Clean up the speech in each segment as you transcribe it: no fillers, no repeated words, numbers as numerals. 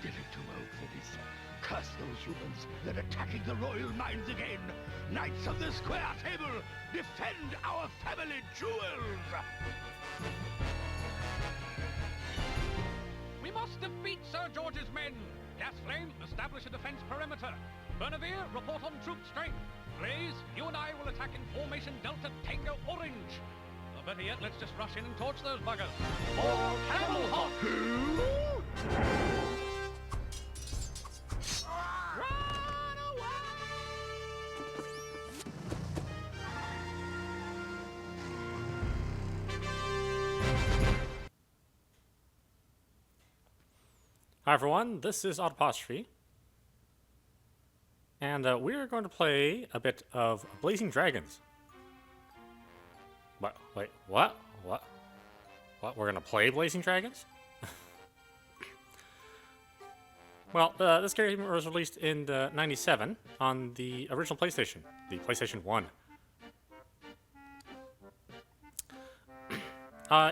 did it too well for this. Curse those humans. They're attacking the royal mines again. Knights of the Square Table, defend our family jewels! We must defeat Sir George's men. Gasflame, establish a defense perimeter. Bernavir, report on troop strength. Blaze, you and I will attack in formation Delta Tango Orange. Or better yet, let's just rush in and torch those buggers. For Camel Hawk! Run away! Hi everyone, this is audap, and we're going to play a bit of Blazing Dragons. What? Wait, what? What? What? We're going to play Blazing Dragons? Well, this game was released in '97 on the original PlayStation, the PlayStation 1.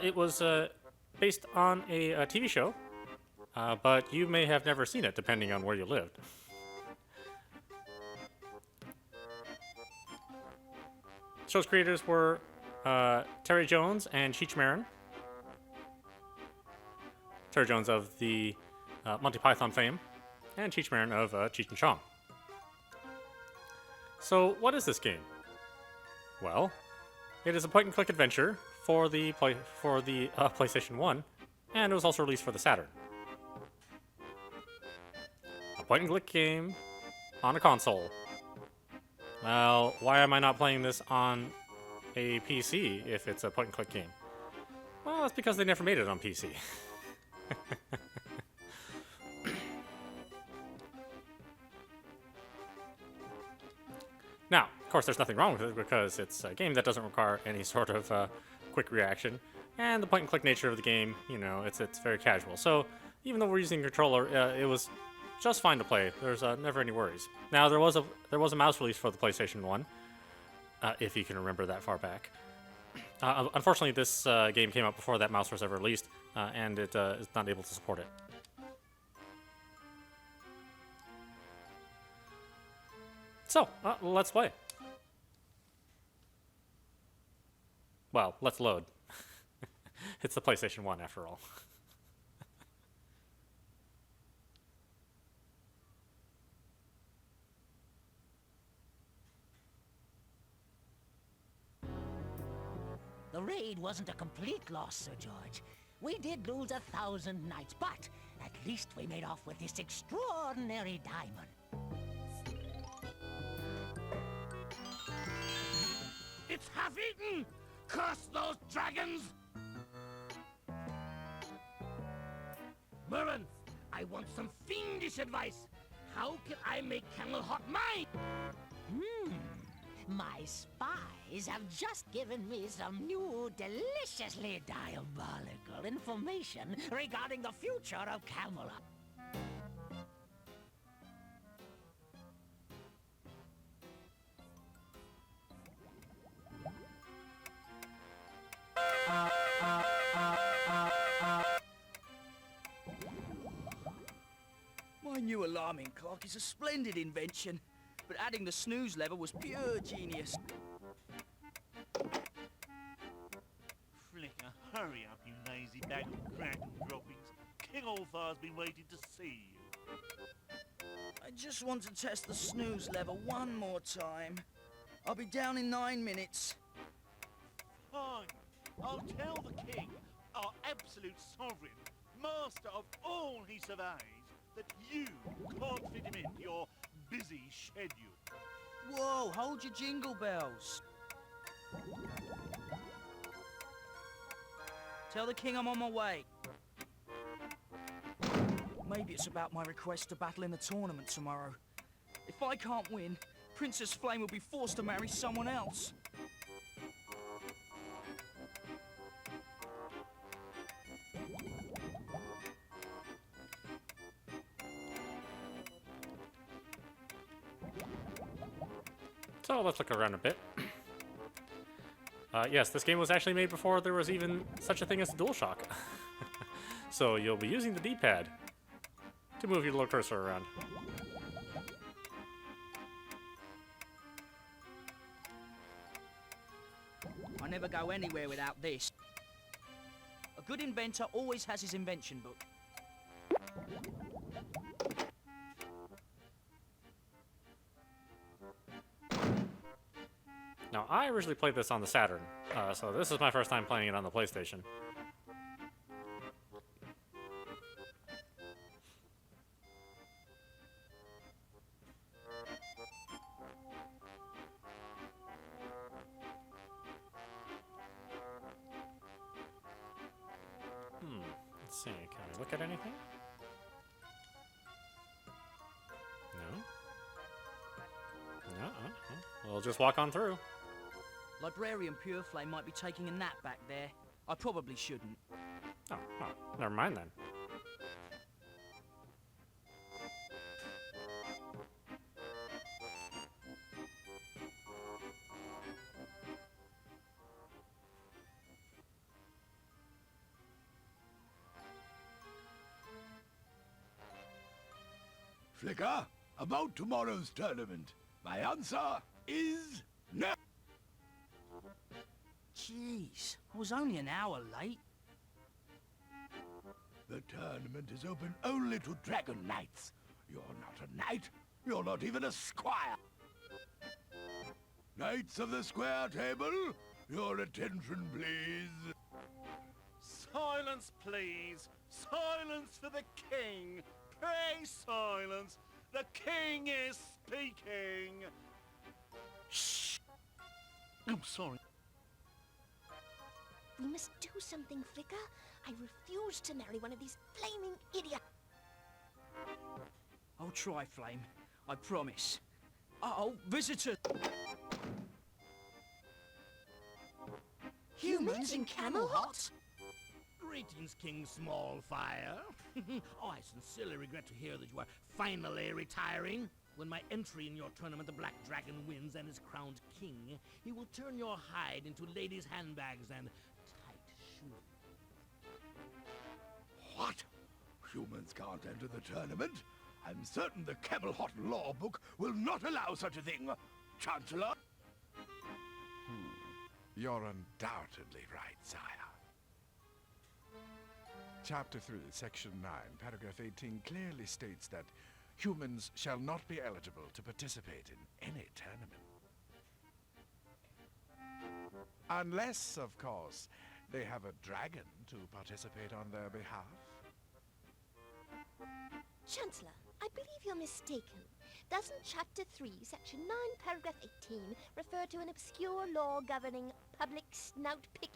It was based on a TV show. But you may have never seen it, depending on where you lived. The show's creators were Terry Jones and Cheech Marin. Terry Jones of the Monty Python fame, and Cheech Marin of Cheech and Chong. So, what is this game? Well, it is a point-and-click adventure for the PlayStation 1, and it was also released for the Saturn. Point-and-click game on a console. Well, why am I not playing this on a PC if it's a point-and-click game? Well, that's because they never made it on PC. Now, of course, there's nothing wrong with it because it's a game that doesn't require any sort of quick reaction, and the point-and-click nature of the game, you know, it's very casual. So, even though we're using a controller, it was just fine to play. There's never any worries. Now there was a mouse release for the PlayStation 1, if you can remember that far back. Unfortunately, this game came out before that mouse was ever released, and it is not able to support it. So let's play. Well, let's load. It's the PlayStation 1 after all. The raid wasn't a complete loss, Sir George. We did lose 1,000 knights, but at least we made off with this extraordinary diamond. It's half-eaten! Curse those dragons! Merrin, I want some fiendish advice. How can I make Camel Hot mine? My spies have just given me some new, deliciously diabolical information regarding the future of Camelot. My new alarming clock is a splendid invention, but adding the snooze lever was pure genius. Flicker, hurry up, you lazy bag of crack and droppings. King Olfar's been waiting to see you. I just want to test the snooze lever one more time. I'll be down in 9 minutes. Fine. I'll tell the king, our absolute sovereign, master of all he surveys, that you can't fit him into your busy schedule. Whoa, hold your jingle bells. Tell the king I'm on my way. Maybe it's about my request to battle in the tournament tomorrow. If I can't win, Princess Flame will be forced to marry someone else. So let's look around a bit. Yes, this game was actually made before there was even such a thing as a DualShock. So you'll be using the D-pad. to move your little cursor around. I never go anywhere without this. A good inventor always has his invention book. Now, I originally played this on the Saturn, so this is my first time playing it on the PlayStation. Let's see, can we look at anything? No? No? We'll just walk on through. Librarian Pureflame might be taking a nap back there. I probably shouldn't. Oh, never mind then. Flicker, about tomorrow's tournament. My answer is no. Jeez, I was only an hour late. The tournament is open only to Dragon Knights. You're not a knight. You're not even a squire. Knights of the square table, your attention, please. Silence, please. Silence for the king. Pray silence. The king is speaking. Shh. I'm sorry. We must do something, Flicker. I refuse to marry one of these flaming idiots. I'll try, Flame. I promise. Uh-oh, visitor! Humans in Camelot? Greetings, King Smallfire. Oh, I sincerely regret to hear that you are finally retiring. When my entry in your tournament the Black Dragon wins and is crowned king, he will turn your hide into ladies' handbags and tight shoes. What? Humans can't enter the tournament? I'm certain the Camelot law book will not allow such a thing. Chancellor? You're undoubtedly right, sire. Chapter 3, Section 9, Paragraph 18 clearly states that humans shall not be eligible to participate in any tournament. Unless, of course, they have a dragon to participate on their behalf. Chancellor, I believe you're mistaken. Doesn't Chapter 3, Section 9, Paragraph 18 refer to an obscure law governing public snout pick?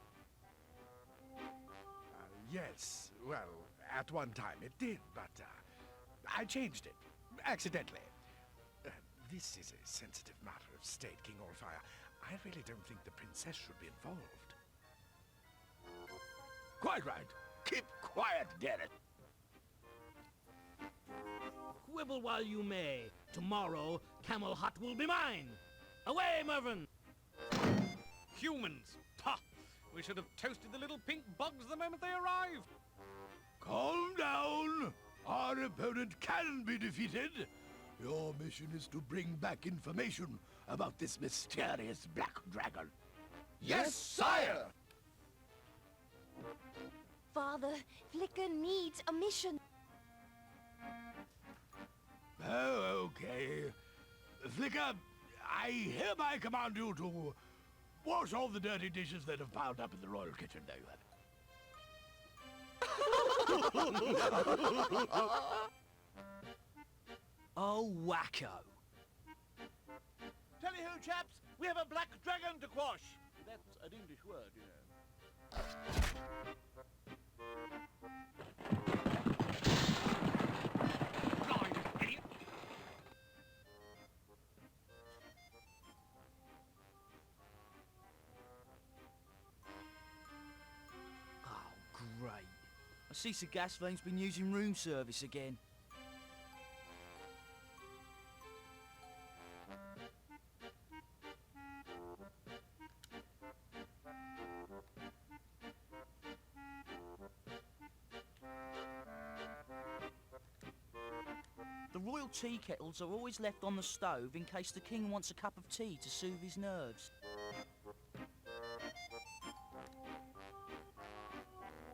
Yes, well, at one time it did, but I changed it, accidentally. This is a sensitive matter of state, King Allfire. I really don't think the princess should be involved. Quite right. Keep quiet, Garrett. Quibble while you may. Tomorrow, Camelot will be mine. Away, Mervyn! Humans! Ha! We should have toasted the little pink bugs the moment they arrived. Calm down. Our opponent can be defeated. Your mission is to bring back information about this mysterious black dragon. Yes, sire! Father, Flicker needs a mission. Oh, okay. Flicker, I hereby command you to wash all the dirty dishes that have piled up in the royal kitchen. There you have it. Oh, wacko. Tally-ho, chaps! We have a black dragon to quash! That's an English word, you know. Blind idiot! Oh, great. I see Sir Gasflame's been using room service again. tea kettles are always left on the stove in case the king wants a cup of tea to soothe his nerves.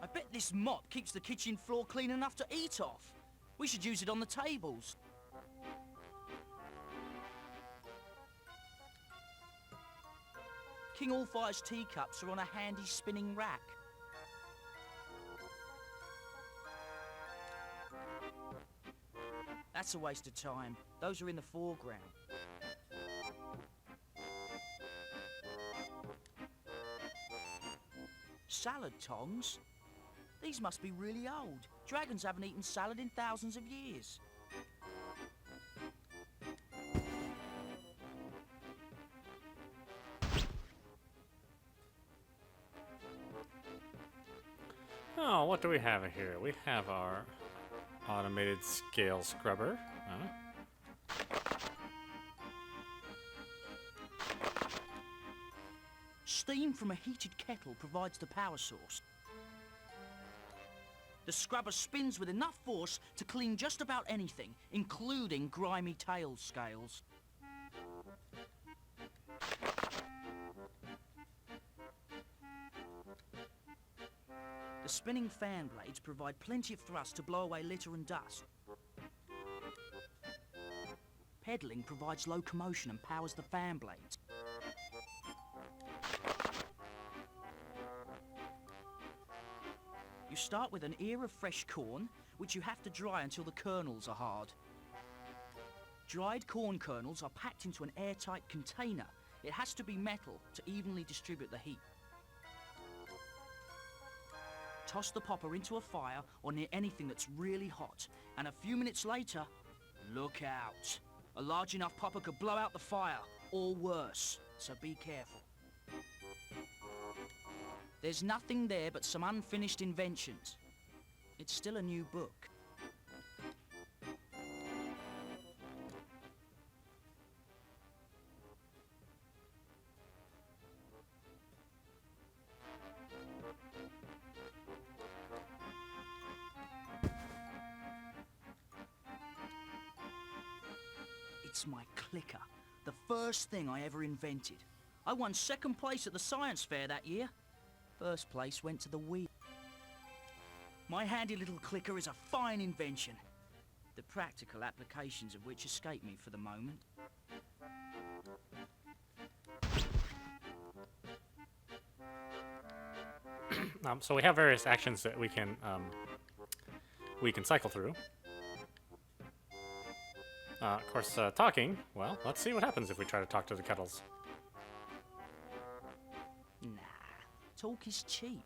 I bet this mop keeps the kitchen floor clean enough to eat off. We should use it on the tables. King Allfire's teacups are on a handy spinning rack. That's a waste of time. Those are in the foreground. Salad tongs? These must be really old. Dragons haven't eaten salad in thousands of years. Oh, what do we have here? We have our automated scale scrubber. Steam from a heated kettle provides the power source. The scrubber spins with enough force to clean just about anything, including grimy tail scales. The spinning fan blades provide plenty of thrust to blow away litter and dust. Pedalling provides locomotion and powers the fan blades. You start with an ear of fresh corn, which you have to dry until the kernels are hard. Dried corn kernels are packed into an airtight container. It has to be metal to evenly distribute the heat. Toss the popper into a fire or near anything that's really hot, and a few minutes later, look out. A large enough popper could blow out the fire, or worse, so be careful. There's nothing there but some unfinished inventions. It's still a new book. It's my clicker, the first thing I ever invented. I won second place at the science fair that year. First place went to the wheel. My handy little clicker is a fine invention, the practical applications of which escape me for the moment. So we have various actions that we can cycle through. Of course, talking. Well, let's see what happens if we try to talk to the kettles. Nah, talk is cheap.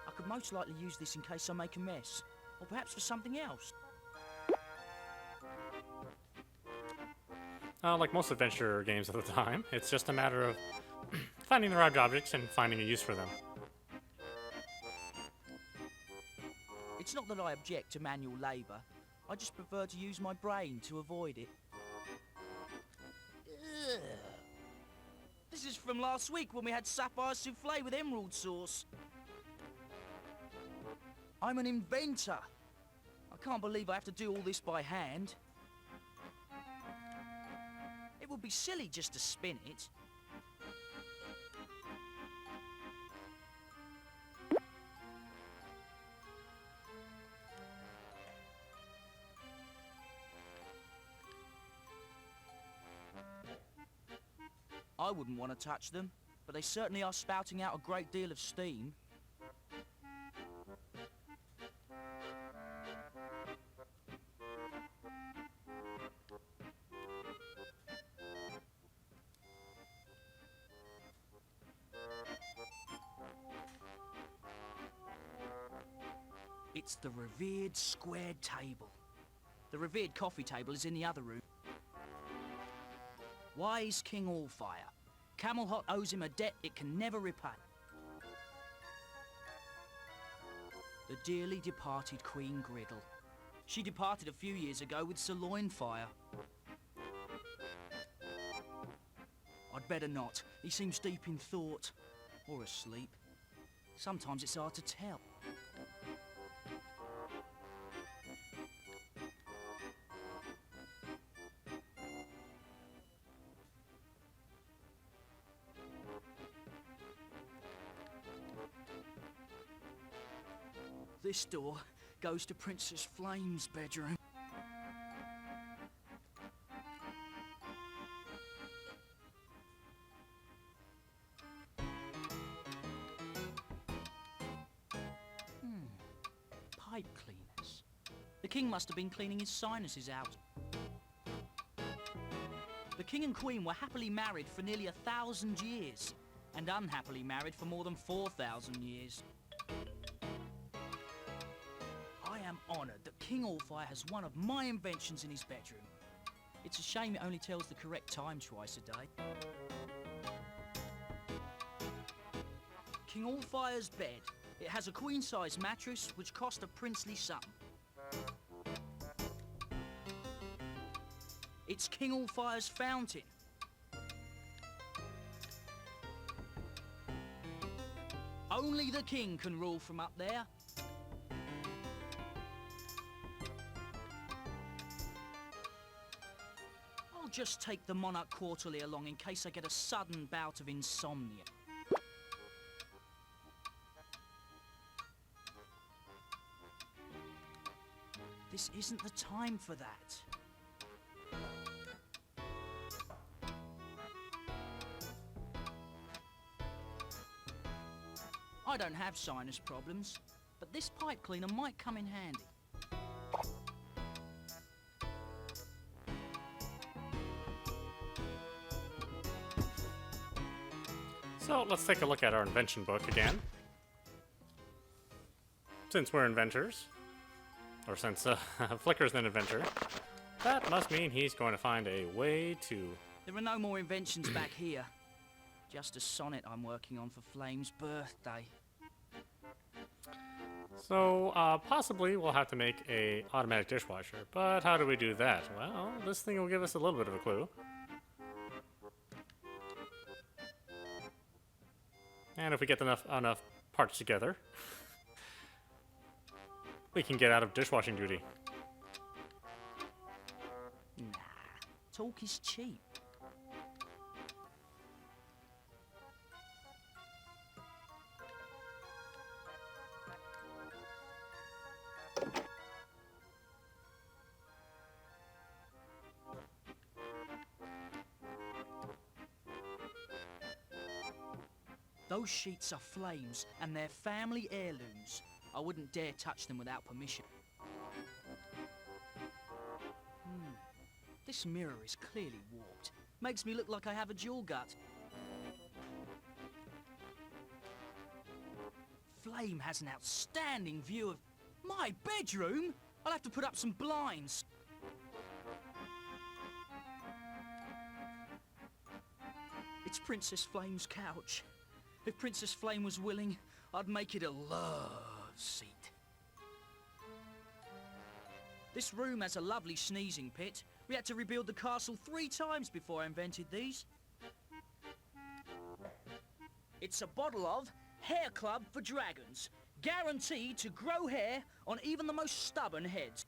I could most likely use this in case I make a mess, or perhaps for something else. Like most adventure games at the time, it's just a matter of finding the right objects and finding a use for them. It's not that I object to manual labour. I just prefer to use my brain to avoid it. Ugh. This is from last week when we had sapphire souffle with emerald sauce. I'm an inventor. I can't believe I have to do all this by hand. It would be silly just to spin it. I wouldn't want to touch them, but they certainly are spouting out a great deal of steam. It's the revered squared table. The revered coffee table is in the other room. Wise King Allfire. Camelhot owes him a debt it can never repay. The dearly departed Queen Griddle. She departed a few years ago with Sirloin Fire. I'd better not. He seems deep in thought. Or asleep. Sometimes it's hard to tell. This door goes to Princess Flame's bedroom. Pipe cleaners. The king must have been cleaning his sinuses out. The king and queen were happily married for nearly 1,000 years, and unhappily married for more than 4,000 years. I am honoured that King Allfire has one of my inventions in his bedroom. It's a shame it only tells the correct time twice a day. King Allfire's bed. It has a queen-size mattress which cost a princely sum. It's King Allfire's fountain. Only the king can rule from up there. I'll just take the Monarch Quarterly along in case I get a sudden bout of insomnia. This isn't the time for that. I don't have sinus problems, but this pipe cleaner might come in handy. So let's take a look at our invention book again. Since we're inventors, or since Flicker's an inventor, that must mean he's going to find a way to... There are no more inventions back here. Just a sonnet I'm working on for Flame's birthday. So, possibly we'll have to make a automatic dishwasher, but how do we do that? Well, this thing will give us a little bit of a clue. And if we get enough parts together, we can get out of dishwashing duty. Nah, talk is cheap. Those sheets are Flame's, and they're family heirlooms. I wouldn't dare touch them without permission. This mirror is clearly warped. Makes me look like I have a jewel gut. Flame has an outstanding view of my bedroom. I'll have to put up some blinds. It's Princess Flame's couch. If Princess Flame was willing, I'd make it a love seat. This room has a lovely sneezing pit. We had to rebuild the castle 3 times before I invented these. It's a bottle of Hair Club for Dragons, guaranteed to grow hair on even the most stubborn heads.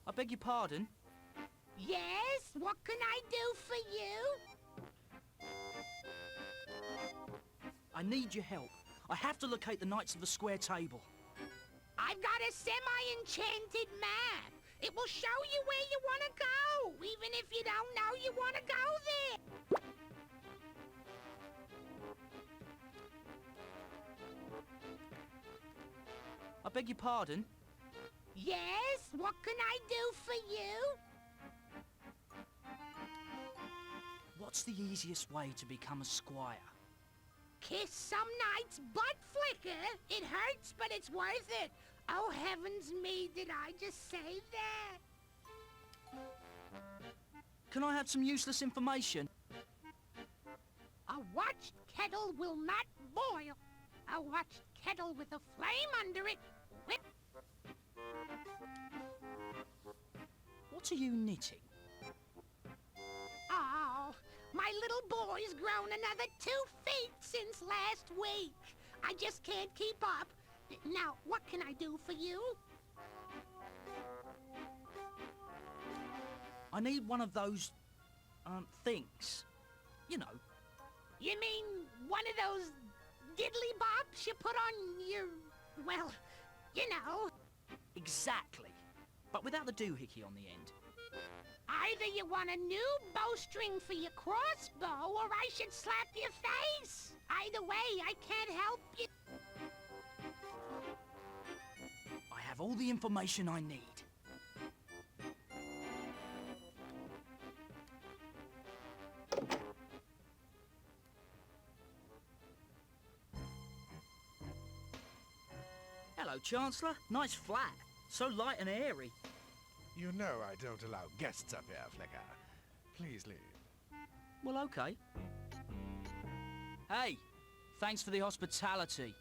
I beg your pardon? Yes? What can I do for you? I need your help. I have to locate the Knights of the Square Table. I've got a semi-enchanted map. It will show you where you want to go, even if you don't know you want to go there. I beg your pardon? Yes? What can I do for you? What's the easiest way to become a squire? kiss some nights, but Flicker, it hurts, but it's worth it. Oh, heavens me, did I just say that? Can I have some useless information? A watched kettle will not boil. A watched kettle with a flame under it. What are you knitting? Oh, my little boy's grown another 2 feet since last week. I just can't keep up. Now, what can I do for you? I need one of those, things. You know. You mean one of those diddly bops you put on your... well, you know. Exactly. But without the doohickey on the end. Either you want a new bowstring for your crossbow, or I should slap your face. Either way, I can't help you. I have all the information I need. Hello, Chancellor. Nice flat. So light and airy. You know I don't allow guests up here, Flicker. Please leave. Well, okay. Hey, thanks for the hospitality.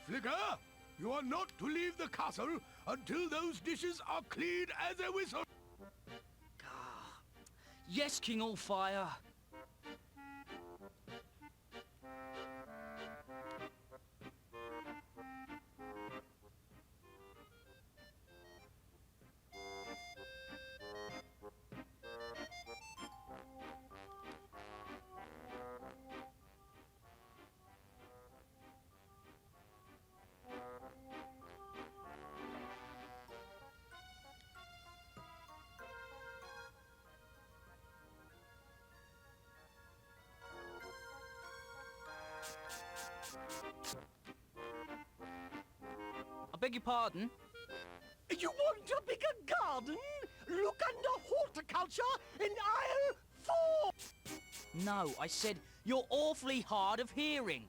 Flicker, you are not to leave the castle until those dishes are clean as a whistle. Yes, King Allfire. I beg your pardon? You want a bigger garden? Look under horticulture in aisle 4! No, I said you're awfully hard of hearing.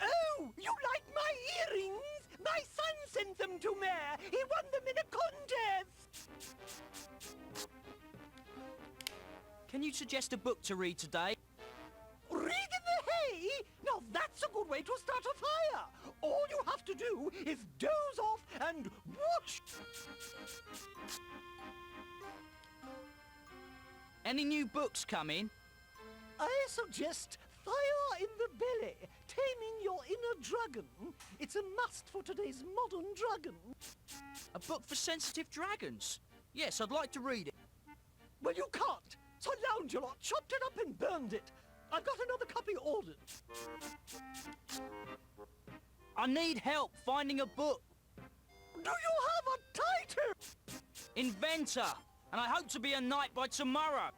Oh, you like my earrings? My son sent them to Mayor. He won them in a contest. Can you suggest a book to read today? Read in the hay? Now that's a good way to start a fire. All you have to do is doze off and watch. Any new books coming? I suggest Fire in the Belly, Taming Your Inner Dragon. It's a must for today's modern dragon. A book for sensitive dragons? Yes, I'd like to read it. Well, you can't. So Loungelot chopped it up and burned it. I've got another copy ordered. I need help finding a book. Do you have a title? Inventor. And I hope to be a knight by tomorrow.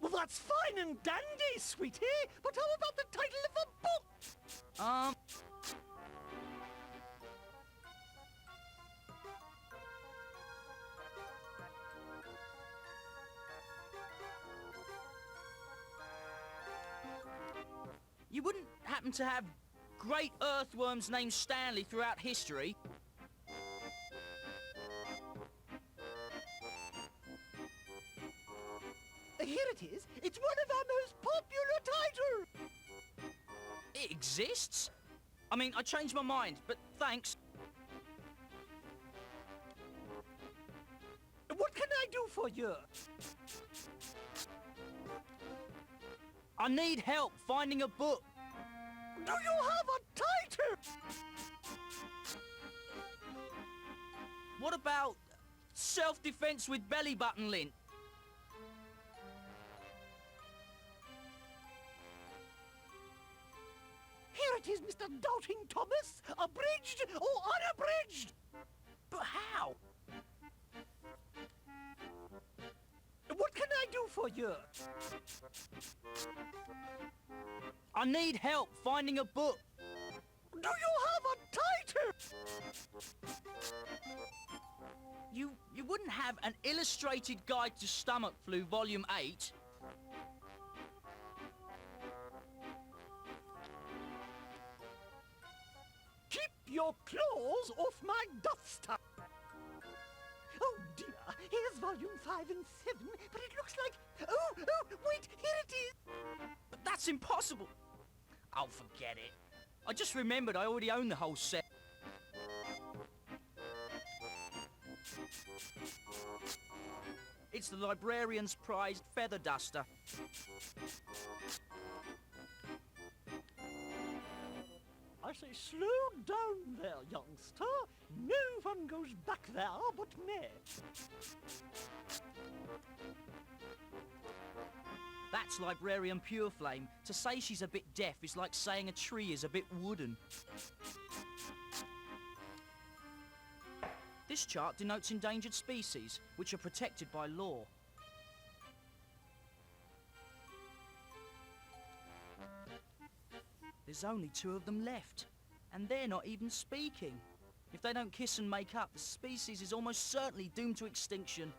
Well, that's fine and dandy, sweetie. But how about the title of a book? You wouldn't happen to have great earthworms named Stanley throughout history? Here it is. It's one of our most popular titles. It exists? I mean, I changed my mind, but thanks. What can I do for you? I need help finding a book. Do you have a title? What about self-defense with belly button lint? Here it is, Mr. Doubting Thomas. Abridged or unabridged? But how? What can I do for you? I need help finding a book. Do you have a title? You wouldn't have an illustrated guide to stomach flu, volume 8? Keep your claws off my duster! Oh dear, here's volume 5 and 7, but it looks like... Oh, wait, here it is! But that's impossible! Oh, forget it. I just remembered I already own the whole set. It's the librarian's prized feather duster. I say slow down there, youngster. No one goes back there but me. That's Librarian Pure Flame. To say she's a bit deaf is like saying a tree is a bit wooden. This chart denotes endangered species, which are protected by law. There's only 2 of them left, and they're not even speaking. If they don't kiss and make up, the species is almost certainly doomed to extinction.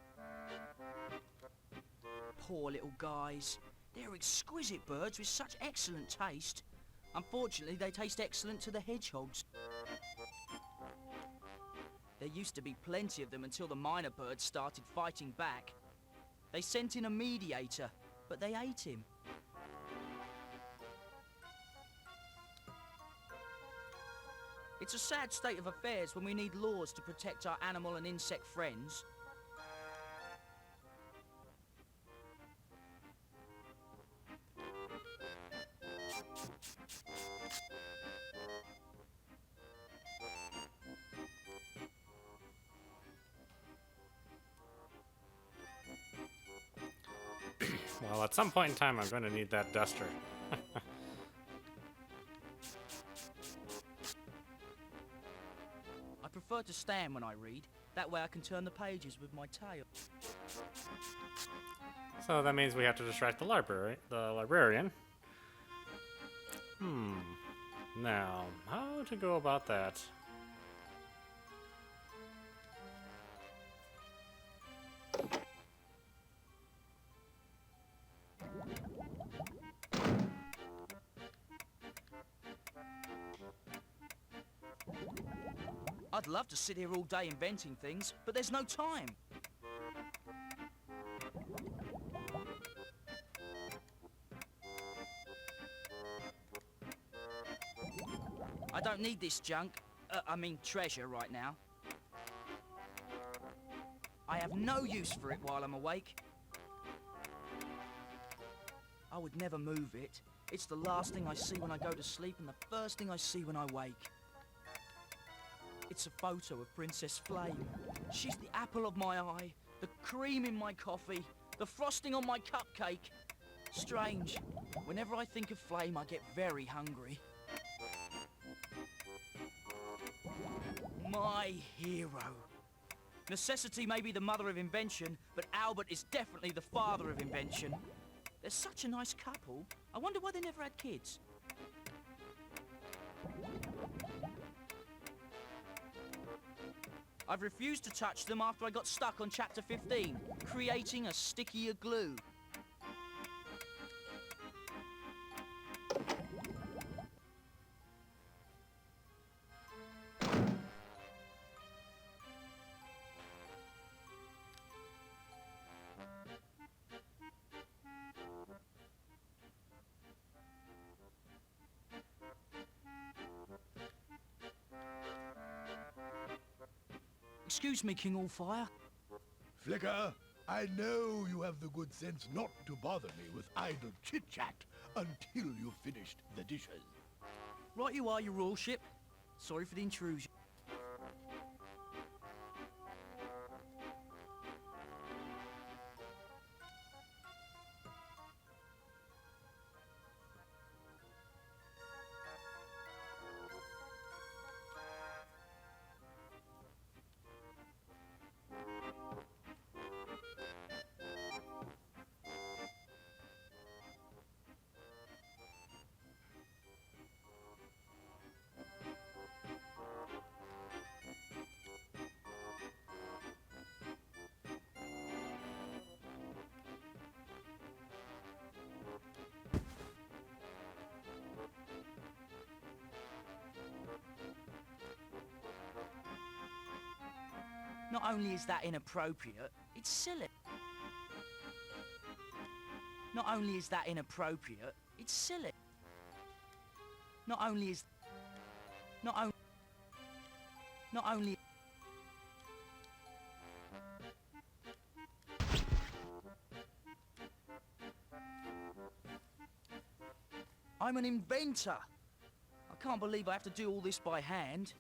Poor little guys. They're exquisite birds with such excellent taste. Unfortunately, they taste excellent to the hedgehogs. There used to be plenty of them until the minor birds started fighting back. They sent in a mediator, but they ate him. It's a sad state of affairs when we need laws to protect our animal and insect friends. Well, at some point in time, I'm going to need that duster. I prefer to stand when I read. That way I can turn the pages with my tail. So that means we have to distract the librarian. Now, how to go about that? I'd love to sit here all day inventing things, but there's no time. I don't need this junk, treasure right now. I have no use for it while I'm awake. I would never move it. It's the last thing I see when I go to sleep and the first thing I see when I wake. It's a photo of Princess Flame. She's the apple of my eye, the cream in my coffee, the frosting on my cupcake. Strange. Whenever I think of Flame, I get very hungry. My hero. Necessity may be the mother of invention, but Albert is definitely the father of invention. They're such a nice couple. I wonder why they never had kids. I've refused to touch them after I got stuck on chapter 15, creating a stickier glue. Excuse me, King Allfire. Flicker, I know you have the good sense not to bother me with idle chit-chat until you've finished the dishes. Right you are, your Royalship. Sorry for the intrusion. Not only is that inappropriate, it's silly. Not only is that inappropriate, it's silly. Not only is... Not only... Not only... I'm an inventor. I can't believe I have to do all this by hand.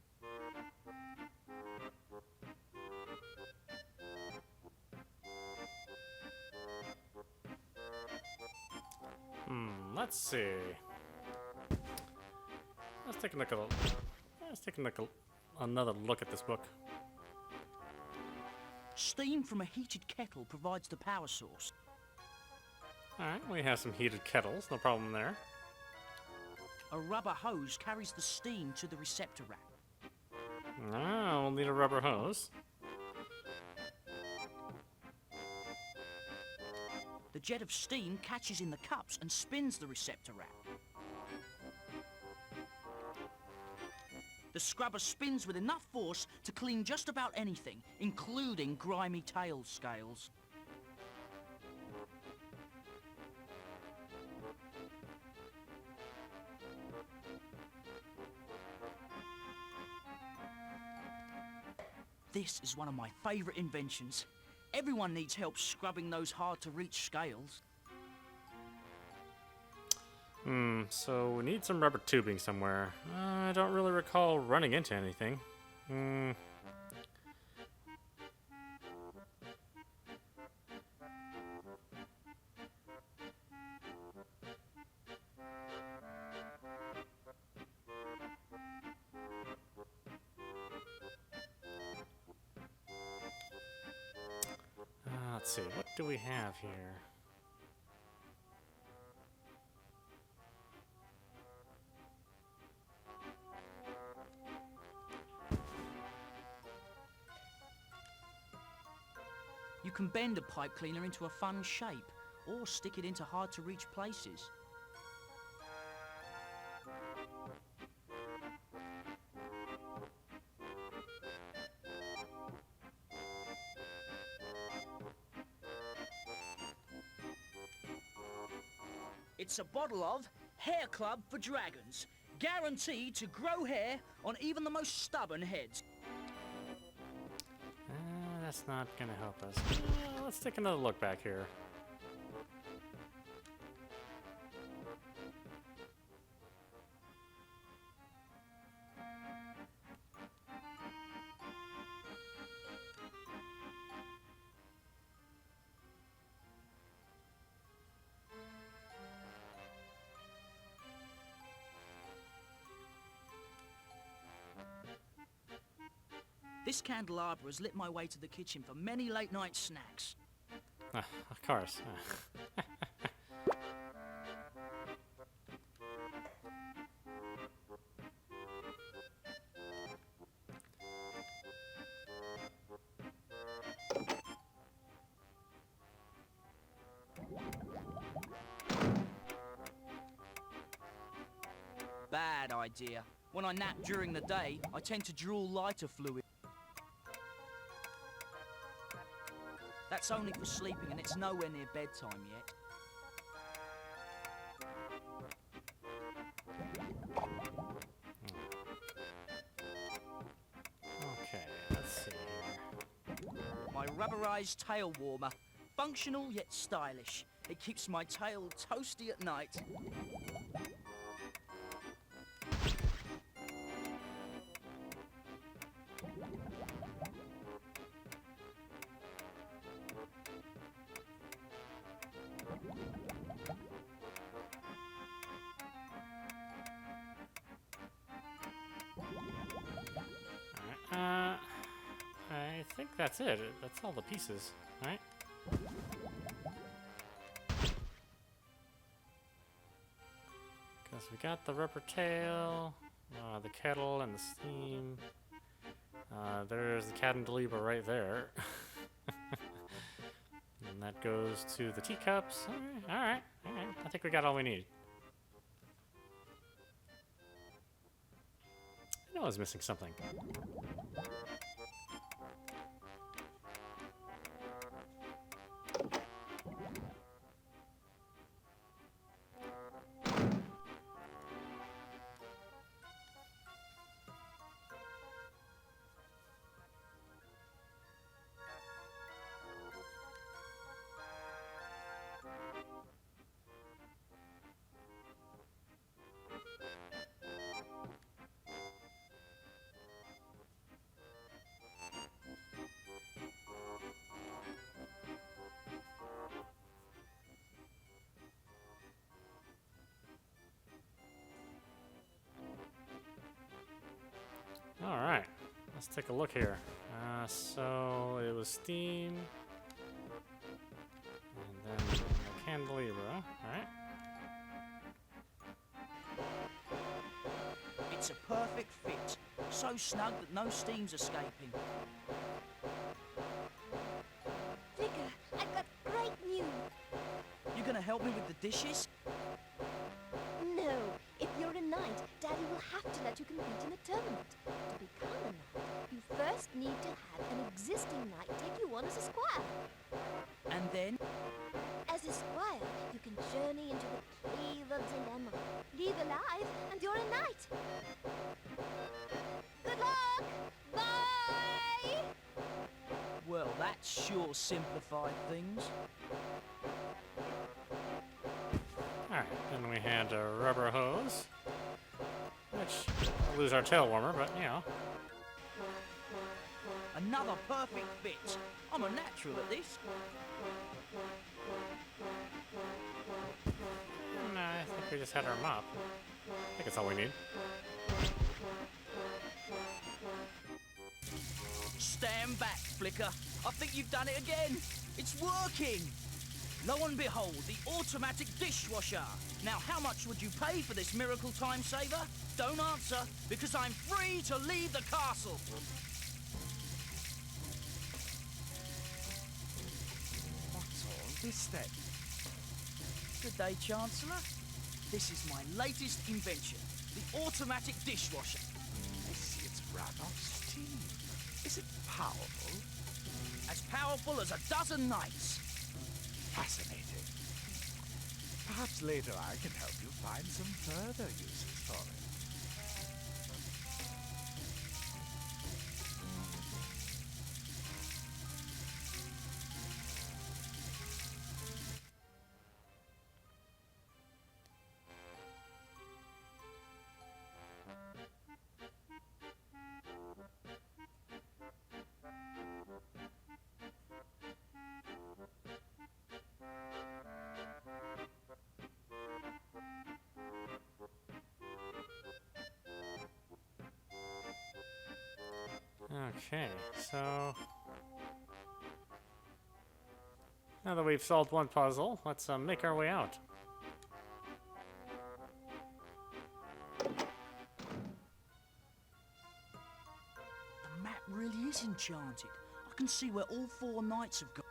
Let's see. Let's take a look at another look at this book. Steam from a heated kettle provides the power source. Alright, we have some heated kettles, no problem there. A rubber hose carries the steam to the receptor rack. Ah, we'll need a rubber hose. The jet of steam catches in the cups and spins the receptor rack. The scrubber spins with enough force to clean just about anything, including grimy tail scales. This is one of my favourite inventions. Everyone needs help scrubbing those hard-to-reach scales. So we need some rubber tubing somewhere. I don't really recall running into anything. Let's see, what do we have here? You can bend a pipe cleaner into a fun shape, or stick it into hard-to-reach places. It's a bottle of Hair Club for Dragons, guaranteed to grow hair on even the most stubborn heads. That's not gonna help us. Let's take another look back here. This candelabra has lit my way to the kitchen for many late-night snacks. Of course. Bad idea. When I nap during the day, I tend to drool lighter fluid. That's only for sleeping, and it's nowhere near bedtime yet. Okay, let's see here. My rubberized tail warmer. Functional yet stylish. It keeps my tail toasty at night. I think that's it. That's all the pieces, right? Because we got the rubber tail, the kettle, and the steam. There's the cantilever right there. And that goes to the teacups. Alright. I think we got all we need. I know I was missing something. Let's take a look here. So it was steam, and then a candelabra. All right. It's a perfect fit. So snug that no steam's escaping. Vicar, I've got great news. You gonna help me with the dishes? No, if you're a knight, Daddy will have to let you compete in a tournament. To become a knight, you first need to have an existing knight take you on as a squire. And then? As a squire, you can journey into the cave of dilemma. Leave alive, and you're a knight. Good luck! Bye! Well, that sure simplified things. Alright, then we had a rubber hose, which we'll lose our tail warmer, but you know. Another perfect fit. I'm a natural at this. No, I think we just had our mop. I think that's all we need. Stand back, Flicker. I think you've done it again. It's working. Lo and behold, the automatic dishwasher. Now, how much would you pay for this miracle time saver? Don't answer, because I'm free to leave the castle. What's all this then? Good day, Chancellor. This is my latest invention, the automatic dishwasher. I see it's run off steam. Is it powerful? As powerful as a dozen knights. Fascinating. Perhaps later I can help you find some further uses for it. Okay, so now that we've solved one puzzle, let's make our way out. The map really is enchanted. I can see where all four knights have gone.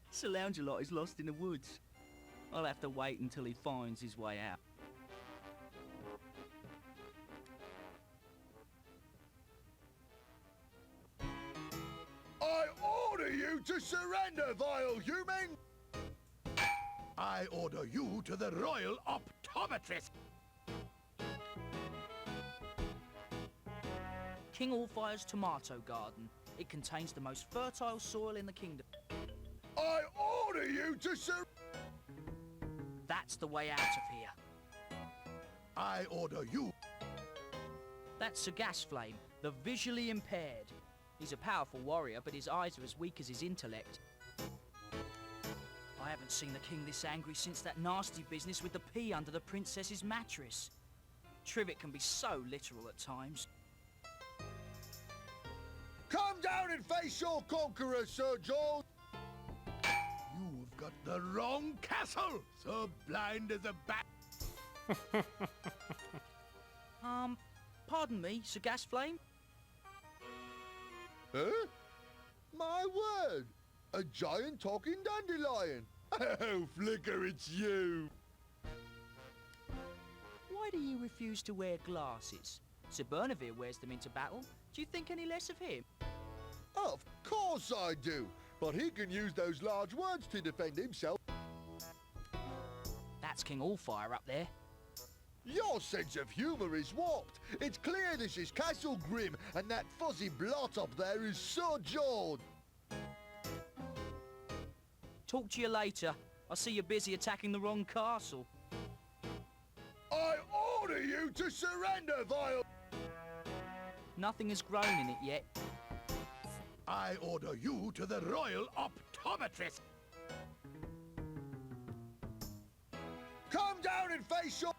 Sir Loungelot is lost in the woods. I'll have to wait until he finds his way out. I order you to surrender, vile human! I order you to the Royal Optometrist! King Allfire's tomato garden. It contains the most fertile soil in the kingdom. I order you to That's the way out of here. I order you. That's Sir Gasflame, the visually impaired. He's a powerful warrior, but his eyes are as weak as his intellect. I haven't seen the king this angry since that nasty business with the pea under the princess's mattress. Trivet can be so literal at times. Come down and face your conqueror, Sir George! You've got the wrong castle, so blind as a bat. Pardon me, Sir Gasflame? Huh? My word! A giant talking dandelion! Oh, Flicker, it's you! Why do you refuse to wear glasses? Sir Bernavir wears them into battle. Do you think any less of him? Of course I do, but he can use those large words to defend himself. That's King Allfire up there. Your sense of humour is warped. It's clear this is Castle Grim, and that fuzzy blot up there is Sir George. Talk to you later. I see you're busy attacking the wrong castle. I order order you to surrender, vile... Nothing has grown in it yet. I order you to the Royal Optometrist. Come down and face your...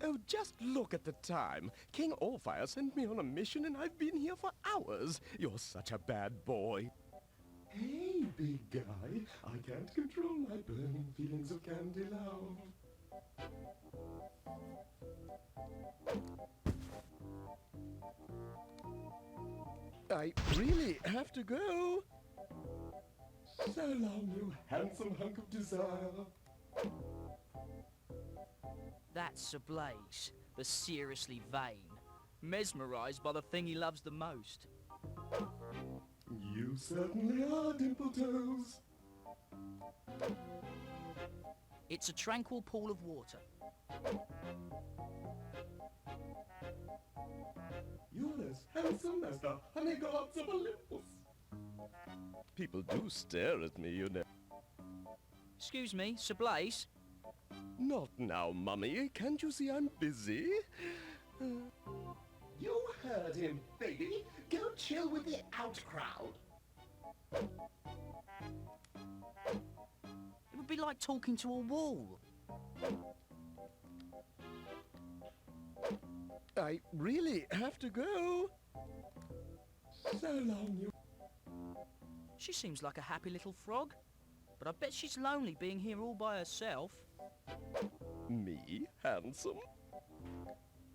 Oh, just look at the time. King Allfire sent me on a mission and I've been here for hours. You're such a bad boy. Hey, big guy. I can't control my burning feelings of candy love. I really have to go. So long, you handsome hunk of desire. That's Sablaze, the seriously vain, mesmerized by the thing he loves the most. You certainly are, Dimple Toes. It's a tranquil pool of water. You're as handsome as the honey gods of Olympus. People do stare at me, you know. Excuse me, Sablaze? Not now, Mummy. Can't you see I'm busy? You heard him, baby. Go chill with the out crowd. It would be like talking to a wall. I really have to go. So long, you... She seems like a happy little frog, but I bet she's lonely being here all by herself. Me, handsome?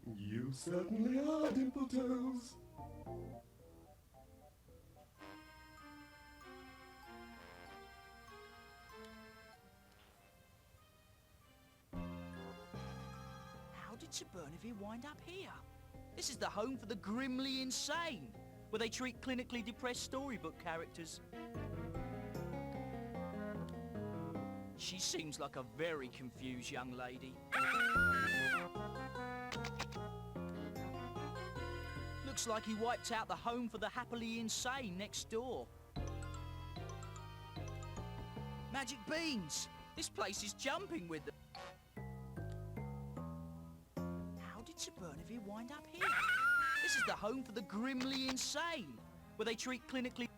You certainly are, Dimple Toes. How did Sir Bernavir wind up here? This is the home for the grimly insane, where they treat clinically depressed storybook characters. She seems like a very confused young lady. Looks like he wiped out the home for the happily insane next door. Magic beans! This place is jumping with them. How did Sir Bernavir wind up here? This is the home for the grimly insane, where they treat clinically...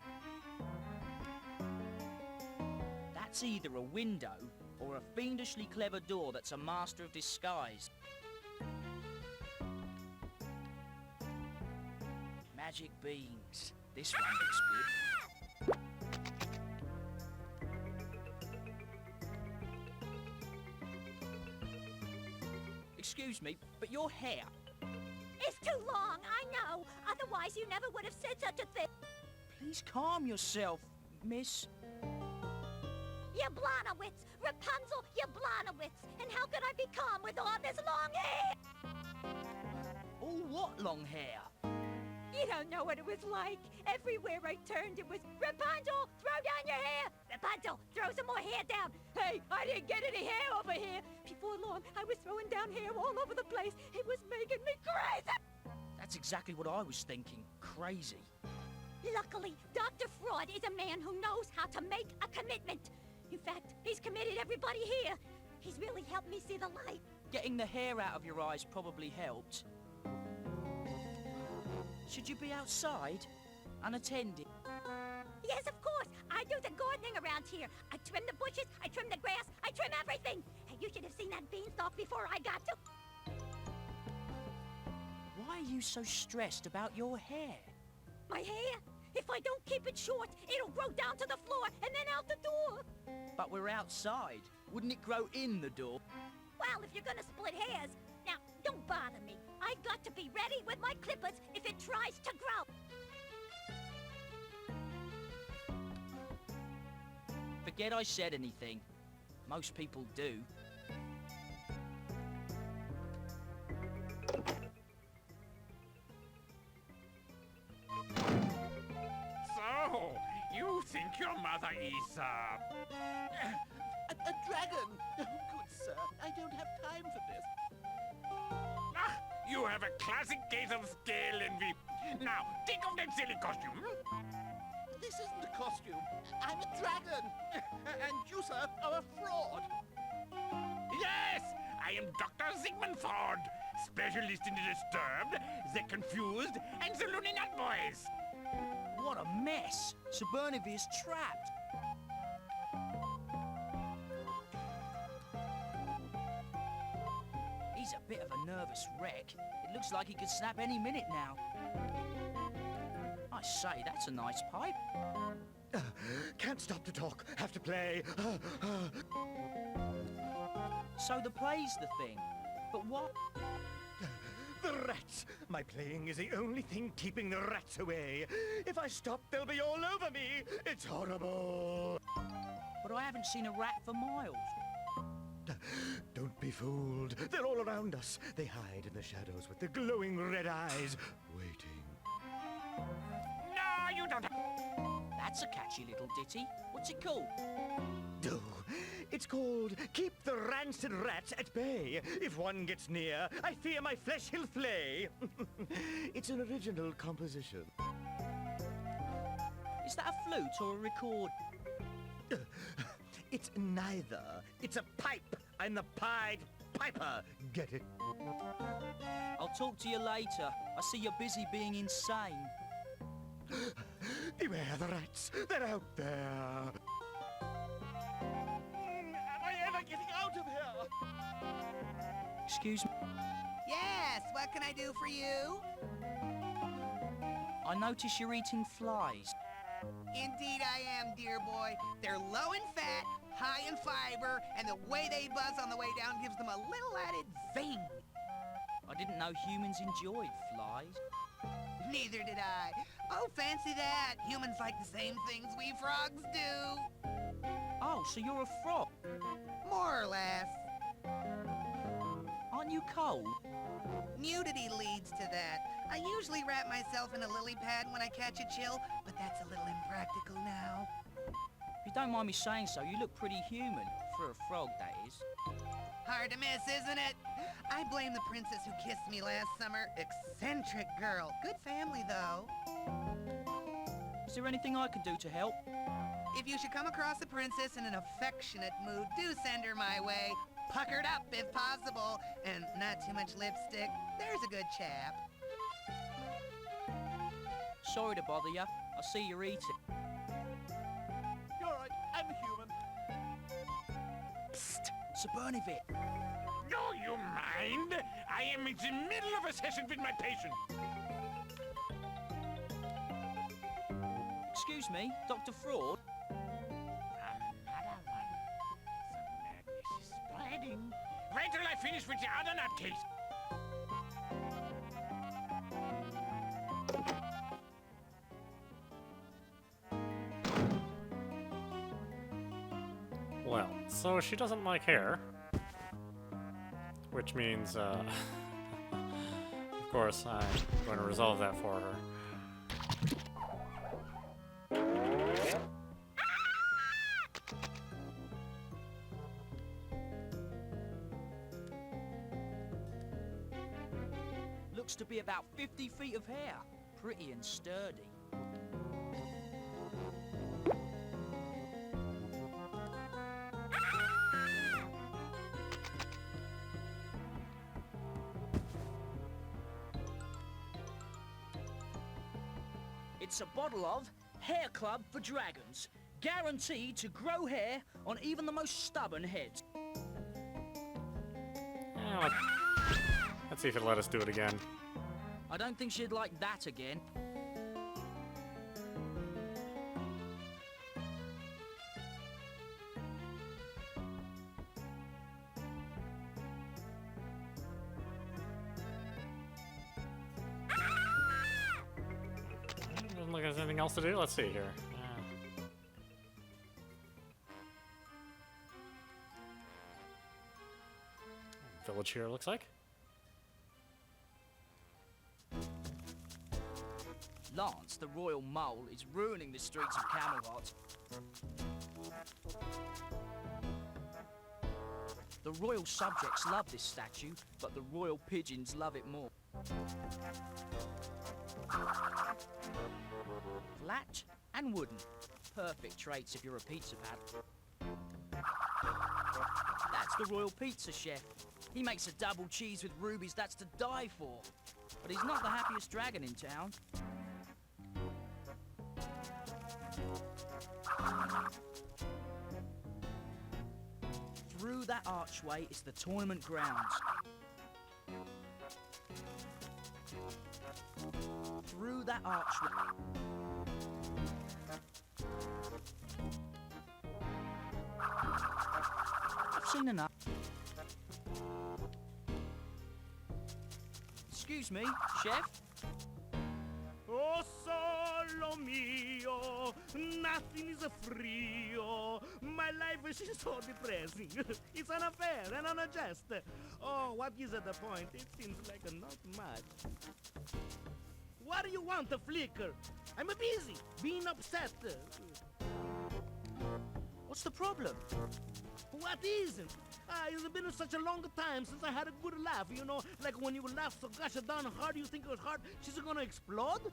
That's either a window or a fiendishly clever door that's a master of disguise. Magic beans. This one looks good. Excuse me, but your hair... It's too long, I know. Otherwise you never would have said such a thing. Please calm yourself, miss. You Blonowitz! Rapunzel, you Blonowitz! And how could I be calm with all this long hair? All what long hair? You don't know what it was like. Everywhere I turned, it was Rapunzel, throw down your hair! Rapunzel, throw some more hair down! Hey, I didn't get any hair over here! Before long, I was throwing down hair all over the place. It was making me crazy! That's exactly what I was thinking. Crazy. Luckily, Dr. Fraud is a man who knows how to make a commitment. In fact, he's committed everybody here. He's really helped me see the light. Getting the hair out of your eyes probably helped. Should you be outside? Unattended? Yes, of course. I do the gardening around here. I trim the bushes, I trim the grass, I trim everything. And you should have seen that beanstalk before I got to... Why are you so stressed about your hair? My hair? If I don't keep it short, it'll grow down to the floor and then out the door. But we're outside. Wouldn't it grow in the door? Well, if you're gonna split hairs... Now, don't bother me. I've got to be ready with my clippers if it tries to grow. Forget I said anything. Most people do. So, you think your mother is, A dragon! Oh, good sir, I don't have time for this. Ah, you have a classic case of scale envy. Now, take off that silly costume. this isn't a costume. I'm a dragon. And you, sir, are a fraud. Yes, I am Dr. Sigmund Ford, specialist in the disturbed, the confused, and the loony nut boys. What a mess! Sir Bernavire's trapped. He's a bit of a nervous wreck. It looks like he could snap any minute now. I say, that's a nice pipe. Can't stop to talk. Have to play. So the play's the thing. But what? The rats! My playing is the only thing keeping the rats away. If I stop, they'll be all over me. It's horrible. But I haven't seen a rat for miles. Don't be fooled. They're all around us. They hide in the shadows with the glowing red eyes, waiting. No, you don't. That's a catchy little ditty. What's it called? Oh, it's called Keep the Rancid Rats at Bay. If one gets near, I fear my flesh he'll flay. It's an original composition. Is that a flute or a record? It's neither. It's a pipe. I'm the Pied Piper. Get it? I'll talk to you later. I see you're busy being insane. Beware the rats. They're out there. Am I ever getting out of here? Excuse me. Yes, what can I do for you? I notice you're eating flies. Indeed I am, dear boy. They're low in fat, high in fiber, and the way they buzz on the way down gives them a little added zing. I didn't know humans enjoyed flies. Neither did I. Oh, fancy that. Humans like the same things we frogs do. Oh, so you're a frog? More or less. Aren't you cold? Nudity leads to that. I usually wrap myself in a lily pad when I catch a chill, but that's a little impractical now. If you don't mind me saying so, you look pretty human. For a frog, that is. Hard to miss, isn't it? I blame the princess who kissed me last summer. Eccentric girl. Good family, though. Is there anything I can do to help? If you should come across a princess in an affectionate mood, do send her my way. Puckered up, if possible, and not too much lipstick. There's a good chap. Sorry to bother you. I see you're eating. You're right, I'm human. Psst! Sir Bernavire. Do you mind? I am in the middle of a session with my patient. Excuse me, Dr. Fraud? Another one. The madness is spreading. Wait till I finish with the other nutcase. Well, so she doesn't like hair. Which means, of course, I'm going to resolve that for her. Looks to be about 50 feet of hair. Pretty and sturdy. It's a bottle of Hair Club for Dragons. Guaranteed to grow hair on even the most stubborn heads. Yeah, let's see if it'll let us do it again. I don't think she'd like that again. Doesn't look like there's anything else to do. Let's see here. Village here, looks like. Lance, the royal mole, is ruining the streets of Camelot. The royal subjects love this statue, but the royal pigeons love it more. Flat and wooden. Perfect traits if you're a pizza pad. That's the royal pizza chef. He makes a double cheese with rubies that's to die for. But he's not the happiest dragon in town. Through that archway is the tournament grounds. Through that archway. I've seen enough. Excuse me, chef? Oh, solo mio, nothing is free. My life is so depressing. It's unfair and unjust. Oh, what is the point? It seems like not much. What do you want, Flicker? I'm busy, being upset. What's the problem? What isn't? It's been such a long time since I had a good laugh, you know? Like when you laugh so gosh darn hard you think your heart is gonna explode?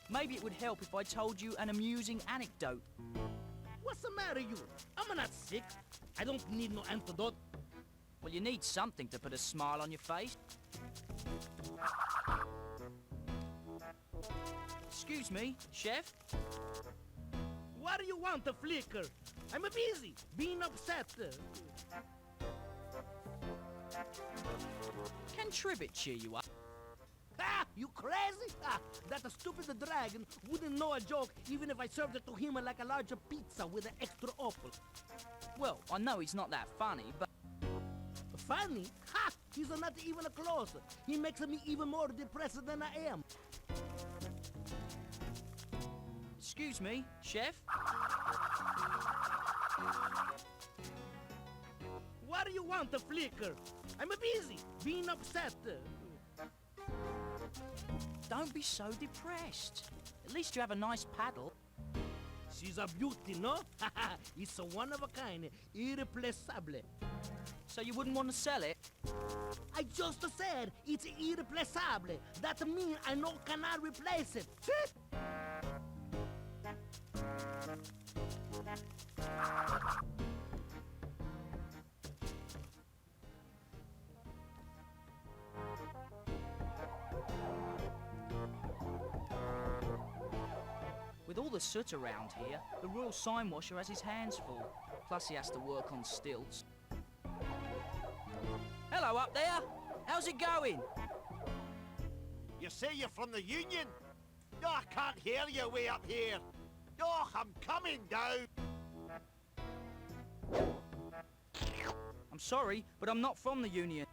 Maybe it would help if I told you an amusing anecdote. What's the matter, you? I'm not sick. I don't need no antidote. Well, you need something to put a smile on your face. Excuse me, chef? What do you want, Flicker? I'm busy, being upset. Can Trivet cheer you up? Ah, you crazy? That stupid dragon wouldn't know a joke even if I served it to him like a larger pizza with an extra apple. Well, I know he's not that funny, but... Funny? Ha! He's not even close. He makes me even more depressed than I am. Excuse me, chef? What do you want, Flicker? I'm busy, being upset. Don't be so depressed. At least you have a nice paddle. She's a beauty, no? It's a one of a kind, irreplaceable. So you wouldn't want to sell it? I just said it's irreplaceable. That means I no cannot replace it. With all the soot around here, the royal sign washer has his hands full. Plus he has to work on stilts. Hello up there! How's it going? You say you're from the Union? No, I can't hear you way up here. Oh, I'm coming down. I'm sorry, but I'm not from the Union.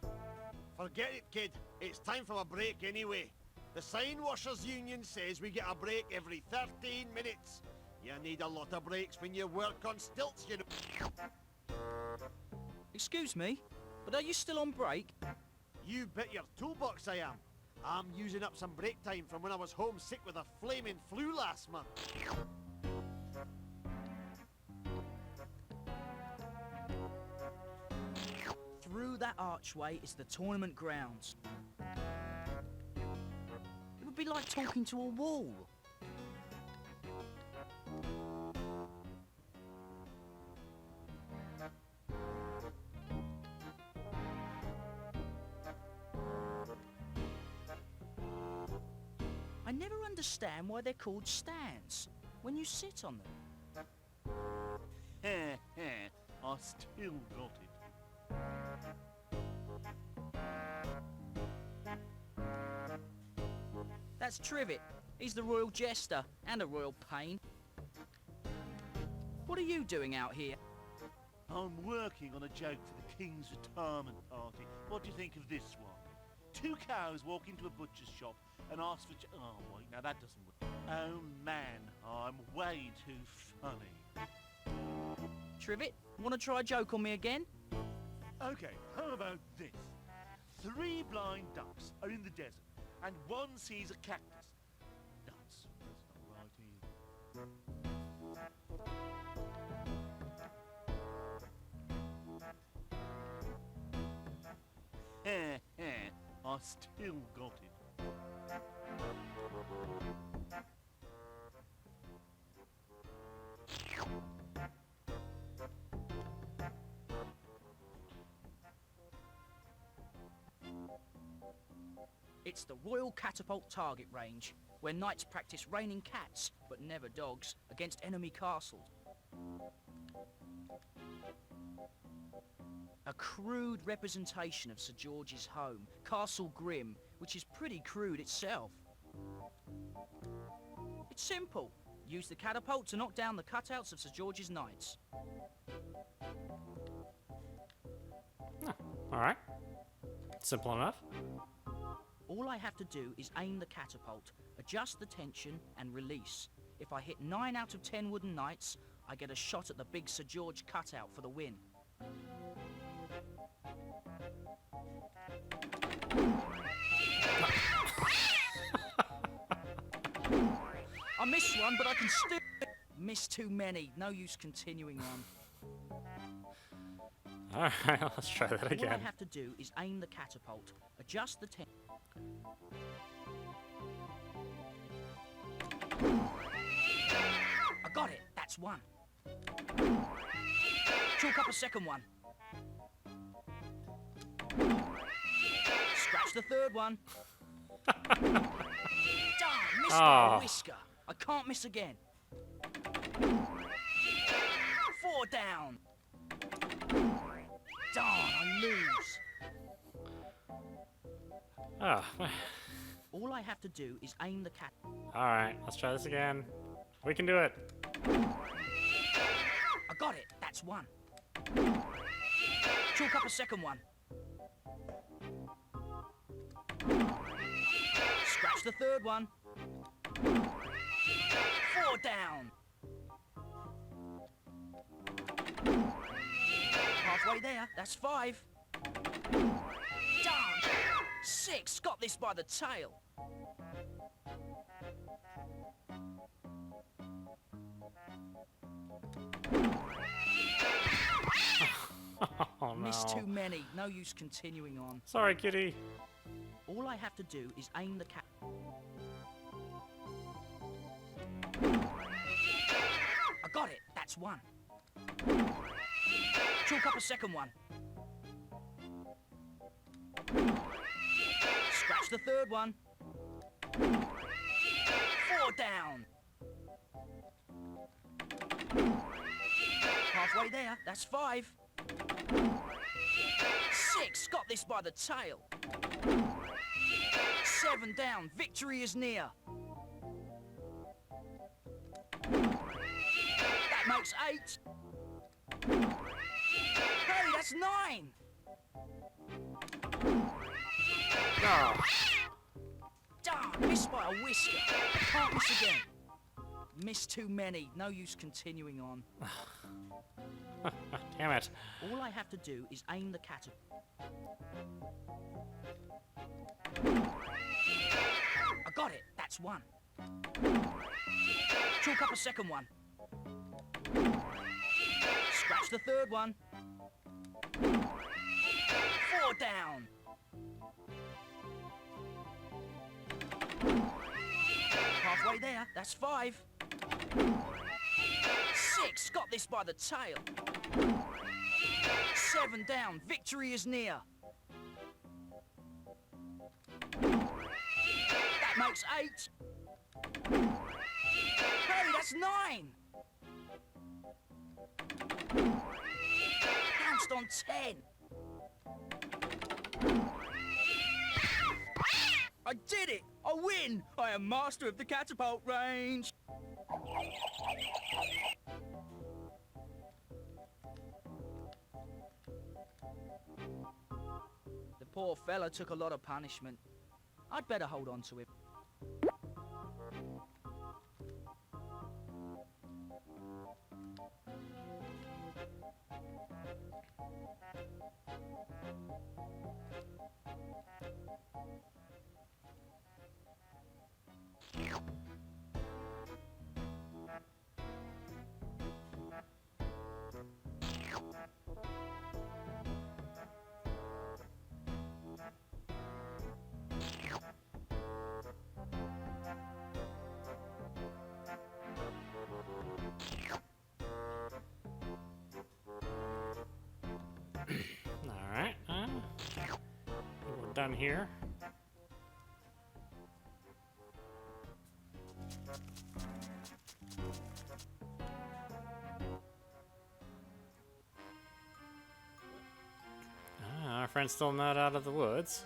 Forget it, kid. It's time for a break anyway. The Sign Washers Union says we get a break every 13 minutes. You need a lot of breaks when you work on stilts, you know. Excuse me, but are you still on break? You bet your toolbox I am. I'm using up some break time from when I was homesick with a flaming flu last month. Through that archway is the tournament grounds. It would be like talking to a wall. I never understand why they're called stands when you sit on them. I still got it. That's Trivet. He's the royal jester and a royal pain. What are you doing out here? I'm working on a joke for the King's retirement party. What do you think of this one? Two cows walk into a butcher's shop and ask for... Oh, wait, now that doesn't work. Oh, man, I'm way too funny. Trivet, want to try a joke on me again? Okay, how about this? 3 blind ducks are in the desert, and one sees a cactus. That's not right either. I still got it. It's the Royal Catapult Target Range, where knights practice raining cats, but never dogs, against enemy castles. A crude representation of Sir George's home, Castle Grim, which is pretty crude itself. It's simple. Use the catapult to knock down the cutouts of Sir George's knights. Alright. Simple enough. All I have to do is aim the catapult, adjust the tension, and release. If I hit 9 out of 10 wooden knights, I get a shot at the big Sir George cutout for the win. I missed one, but I can still... Missed too many. No use continuing on. Alright, let's try that All again. I have to do is aim the catapult, adjust the tension... I got it. That's one. Chalk up a second one. Scratch the third one. Darn, missed by a whisker. I can't miss again. 4 down. Darn, I lose. Oh, All I have to do is aim the cat. alright, let's try this again. We can do it. I got it. That's one. Chalk up a second one. Scratch the third one. 4 down. Halfway there. That's 5. Darn. 6. Got this by the tail. Oh no. Missed too many. No use continuing on. Sorry, kitty. All I have to do is aim the cat. I got it. That's one. Chalk up a second one. Scratch the third one. 4 down. Halfway there. That's 5. 6. Got this by the tail. 7 down. Victory is near. That makes 8. Hey, that's 9. Oh. Darn, missed by a whisker. I can't miss again. Missed too many. No use continuing on. Damn it. All I have to do is aim the catapult. I got it. That's one. Chalk up a second one. Scratch the third one. 4 down. Halfway there. That's 5. 6. Got this by the tail. 7 down. Victory is near. That makes 8. Hey, that's 9. Pounced on 10. I did it! I win! I am master of the catapult range! The poor fella took a lot of punishment. I'd better hold on to him. down here. Our friend's still not out of the woods.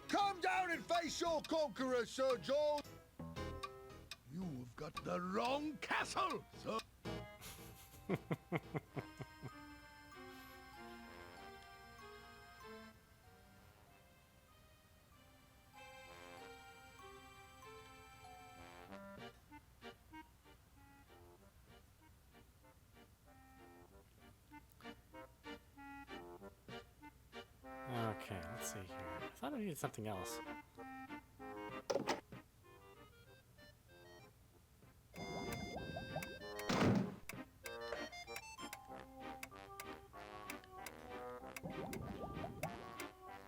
Come down and face your conqueror, Sir George! You've got the wrong castle, sir! Okay, let's see here. I thought I needed something else.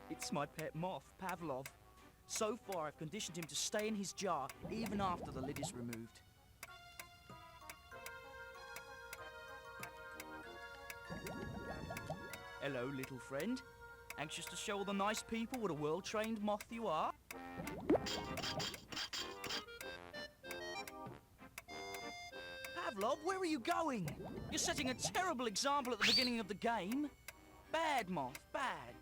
It's my pet moth, Pavlov. So far, I've conditioned him to stay in his jar, even after the lid is removed. Hello, little friend. Anxious to show all the nice people what a well-trained moth you are? Pavlov, where are you going? You're setting a terrible example at the beginning of the game. Bad, moth, bad.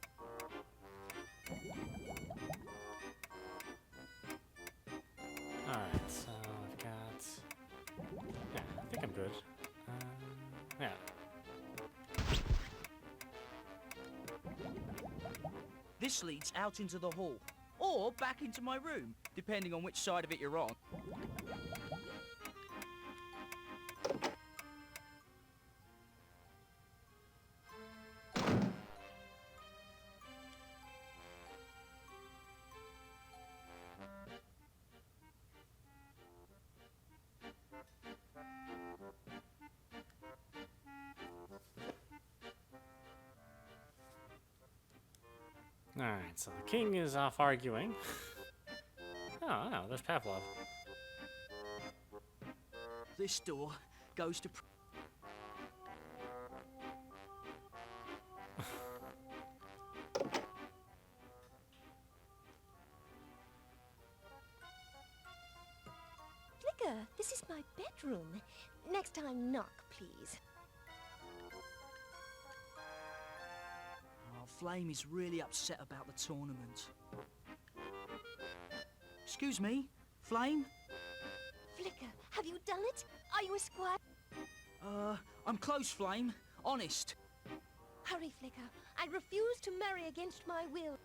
Alright, so I've got... Yeah, I think I'm good. Yeah. This leads out into the hall, or back into my room, depending on which side of it you're on. Alright, so the king is off arguing. Oh, there's Pavlov. This door goes to... Flicker, this is my bedroom. Next time, knock, please. Flame is really upset about the tournament. Excuse me, Flame? Flicker, have you done it? Are you a squire? I'm close, Flame. Honest. Hurry, Flicker. I refuse to marry against my will.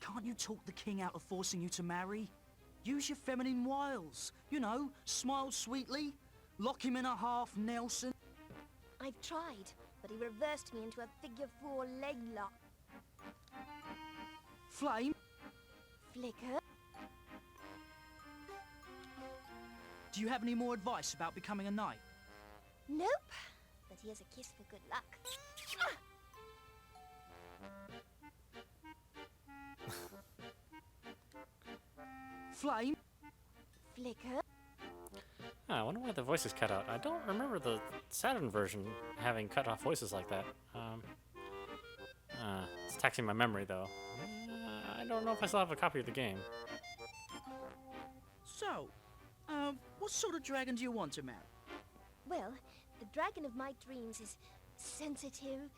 Can't you talk the king out of forcing you to marry? Use your feminine wiles. You know, smile sweetly, lock him in a half Nelson. I've tried, but he reversed me into a figure-4 leg lock. Flame? Flicker? Do you have any more advice about becoming a knight? Nope, but here's a kiss for good luck. Flame? Flicker? I wonder why the voice is cut out. I don't remember the Saturn version having cut off voices like that. It's taxing my memory, though. I don't know if I still have a copy of the game. So, what sort of dragon do you want to marry? Well, the dragon of my dreams is sensitive.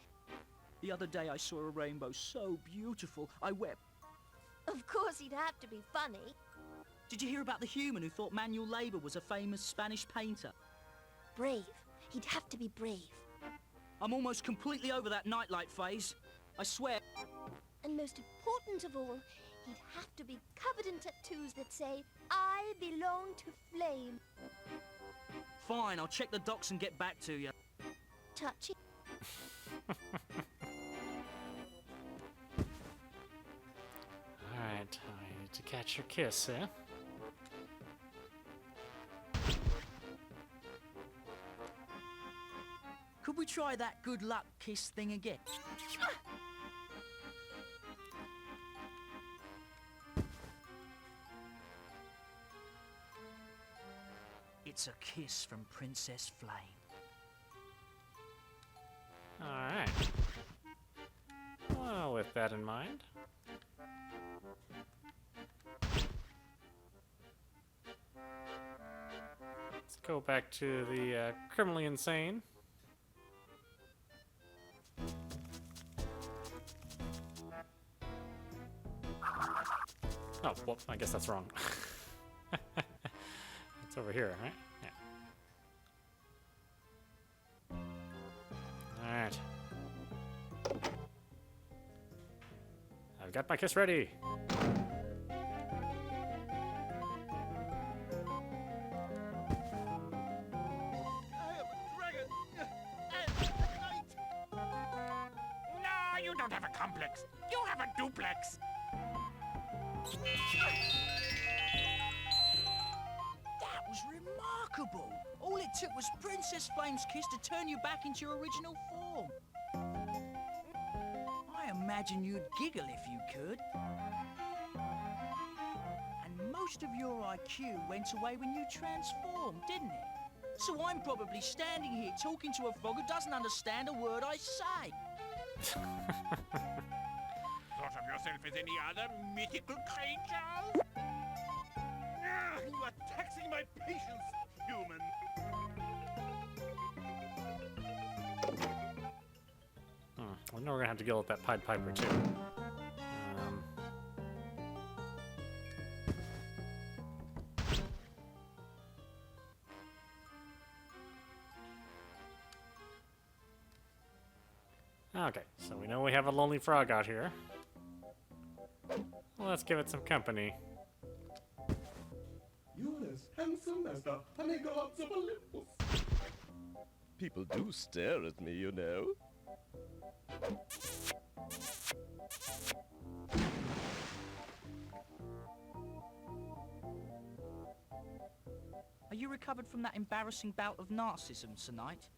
The other day I saw a rainbow so beautiful, I wept. Of course he'd have to be funny. Did you hear about the human who thought manual labor was a famous Spanish painter? Brave. He'd have to be brave. I'm almost completely over that nightlight phase. I swear. And most important of all, he'd have to be covered in tattoos that say, I belong to Flame. Fine, I'll check the docs and get back to you. Touchy. To catch your kiss, eh? Could we try that good luck kiss thing again? It's a kiss from Princess Flame. Alright. Well, with that in mind. Let's go back to the criminally insane. Oh, well, I guess that's wrong. It's over here, right? Yeah. Alright. I've got my kiss ready. No, you don't have a complex. You have a duplex. That was remarkable. All it took was Princess Flame's kiss to turn you back into your original form. I imagine you'd giggle if you could. And most of your IQ went away when you transformed, didn't it? So I'm probably standing here talking to a frog who doesn't understand a word I say. Thought of yourself as any other mythical creature? You are taxing my patience, human. I know we're gonna have to deal with that Pied Piper too. Okay, so we know we have a lonely frog out here. Well, let's give it some company. You're as handsome as the honey gods of Olympus. People do stare at me, you know. Are you recovered from that embarrassing bout of narcissism tonight?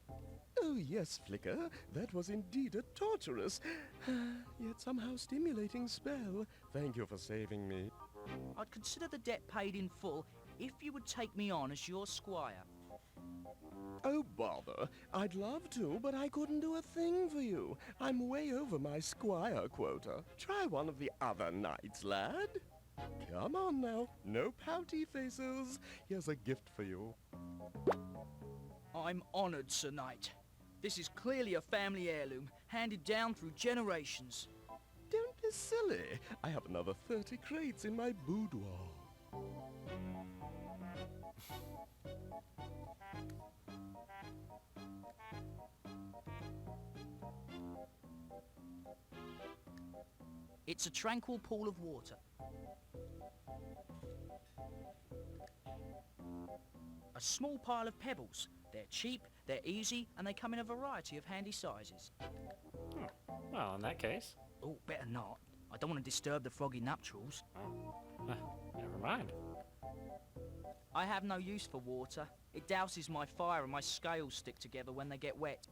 Oh, yes, Flicker. That was indeed a torturous, yet somehow stimulating spell. Thank you for saving me. I'd consider the debt paid in full if you would take me on as your squire. Oh, bother. I'd love to, but I couldn't do a thing for you. I'm way over my squire quota. Try one of the other knights, lad. Come on now. No pouty faces. Here's a gift for you. I'm honored, Sir Knight. This is clearly a family heirloom, handed down through generations. Don't be silly. I have another 30 crates in my boudoir. It's a tranquil pool of water. A small pile of pebbles. They're cheap, they're easy, and they come in a variety of handy sizes. Well, in that case... Oh, better not. I don't want to disturb the froggy nuptials. Never mind. I have no use for water. It douses my fire and my scales stick together when they get wet.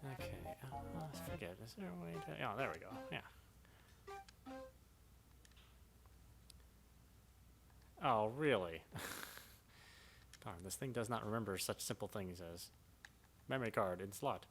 Okay, let's forget. Is there a way to... Oh, there we go. Yeah. Oh, really? Darn, this thing does not remember such simple things as memory card in slot.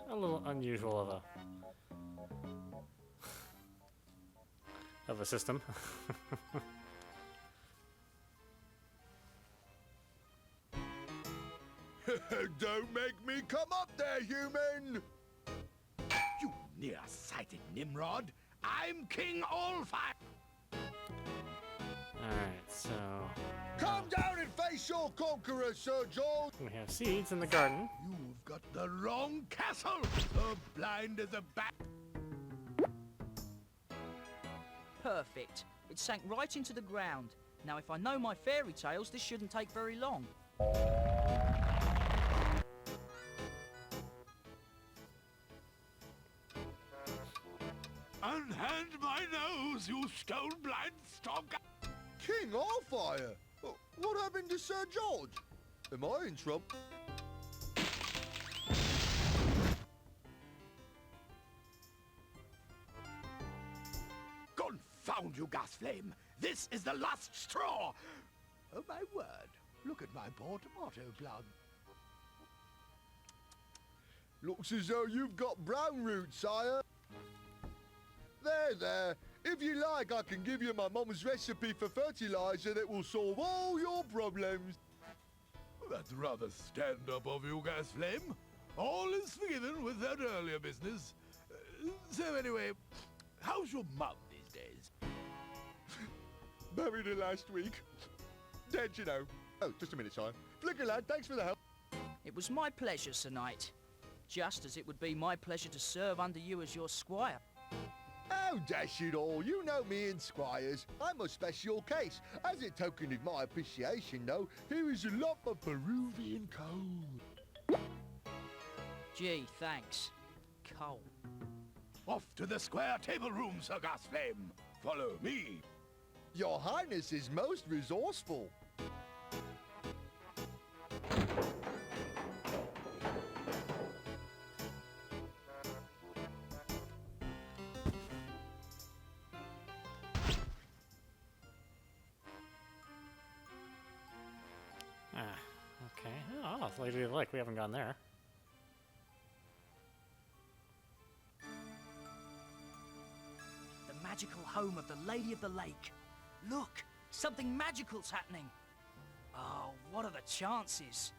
A little unusual of a system. Don't make me come up there, human! You nearsighted Nimrod! I'm King Allfire! Alright, so Come down and face your conqueror, Sir George! we have seeds in the garden. You've got the wrong castle! Blind as a bat! Perfect. It sank right into the ground. Now, if I know my fairy tales, this shouldn't take very long. Unhand my nose, you stone-blind stalker! King Allfire? What happened to Sir George? Am I in trouble? Confound you, Gasflame! This is the last straw! Oh, my word. Look at my poor tomato plug. Looks as though you've got brown root, sire. There. If you like, I can give you my mum's recipe for fertilizer that will solve all your problems. That's rather stand-up of you, Gasflame. All is forgiven with that earlier business. So anyway, how's your mum these days? Buried her last week. Dead, you know. Oh, just a minute, sire. Flicker lad, thanks for the help. It was my pleasure, Sir Knight. Just as it would be my pleasure to serve under you as your squire. Oh, dash it all. You know me and squires. I'm a special case. As a token of my appreciation, though, here is a lump of Peruvian coal. Gee, thanks. Coal. Off to the square table room, Sir Gasflame. Follow me. Your Highness is most resourceful. Okay. Oh, it's Lady of the Lake. We haven't gone there. The magical home of the Lady of the Lake. Look, something magical's happening. Oh, what are the chances?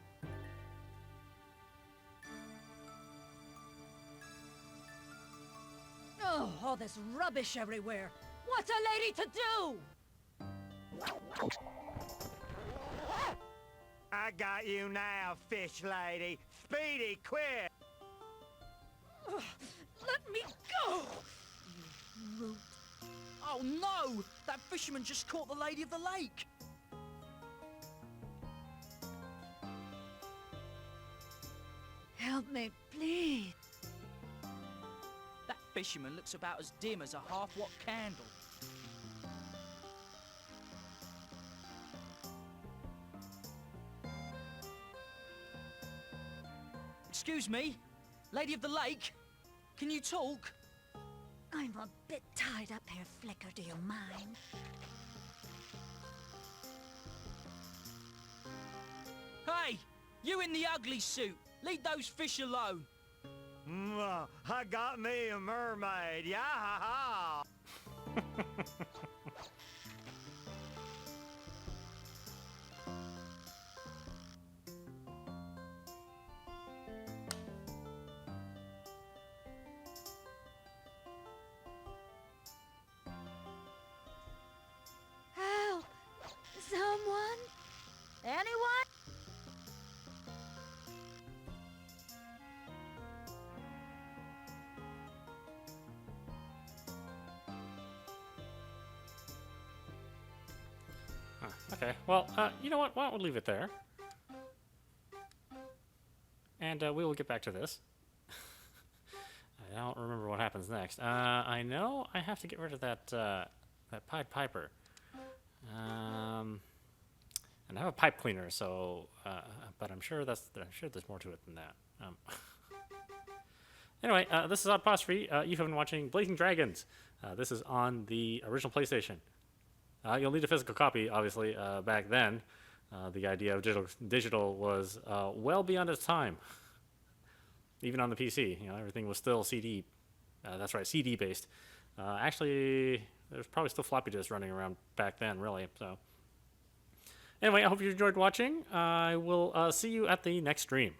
Oh, all this rubbish everywhere. What's a lady to do? I got you now, fish lady. Speedy, quick! Let me go! You brute. Oh no! That fisherman just caught the Lady of the Lake! Help me, please. That fisherman looks about as dim as a half-watt candle. Excuse me, Lady of the Lake, can you talk? I'm a bit tied up here, Flicker. Do you mind? Hey, you in the ugly suit, leave those fish alone. I got me a mermaid, yeah-ha-ha! Help! Someone? Anyone? Okay, well, you know what? Why don't we leave it there? And we will get back to this. I don't remember what happens next. I know I have to get rid of that that Pied Piper. And I have a pipe cleaner, so but I'm sure there's more to it than that. Anyway, this is Oddpostry. You have been watching Blazing Dragons. This is on the original PlayStation. You'll need a physical copy, obviously. Back then, the idea of digital was well beyond its time. even on the PC. You know, everything was still CD. That's right, CD based. Actually, there's probably still floppy disks running around back then, really. So, anyway, I hope you enjoyed watching. I will see you at the next stream.